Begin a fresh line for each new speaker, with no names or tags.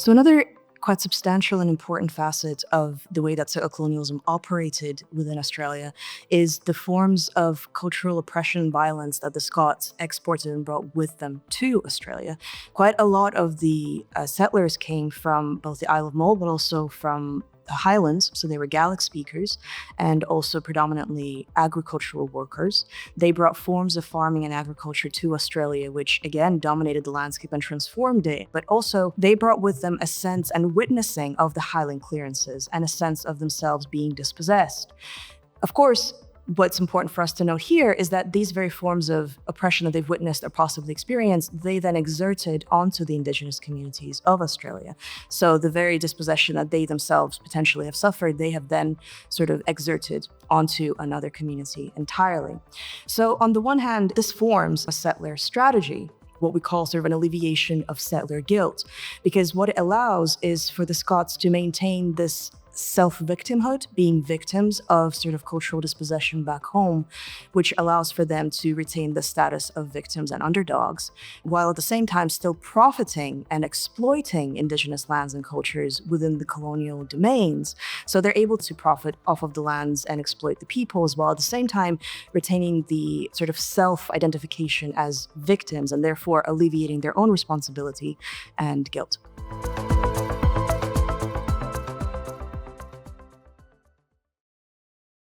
So another quite substantial and important facet of the way that settler colonialism operated within Australia is the forms of cultural oppression and violence that the Scots exported and brought with them to Australia. Quite a lot of the settlers came from both the Isle of Mull, but also from the Highlands, so they were Gaelic speakers and also predominantly agricultural workers. They brought forms of farming and agriculture to Australia, which again dominated the landscape and transformed it. But also, they brought with them a sense and witnessing of the Highland clearances and a sense of themselves being dispossessed. Of course, what's important for us to note here is that these very forms of oppression that they've witnessed or possibly experienced, they then exerted onto the Indigenous communities of Australia. So the very dispossession that they themselves potentially have suffered, they have then sort of exerted onto another community entirely. So on the one hand, this forms a settler strategy, what we call sort of an alleviation of settler guilt, because what it allows is for the Scots to maintain this self-victimhood, being victims of sort of cultural dispossession back home, which allows for them to retain the status of victims and underdogs, while at the same time still profiting and exploiting Indigenous lands and cultures within the colonial domains. So they're able to profit off of the lands and exploit the peoples, while at the same time retaining the sort of self-identification as victims and therefore alleviating their own responsibility and guilt.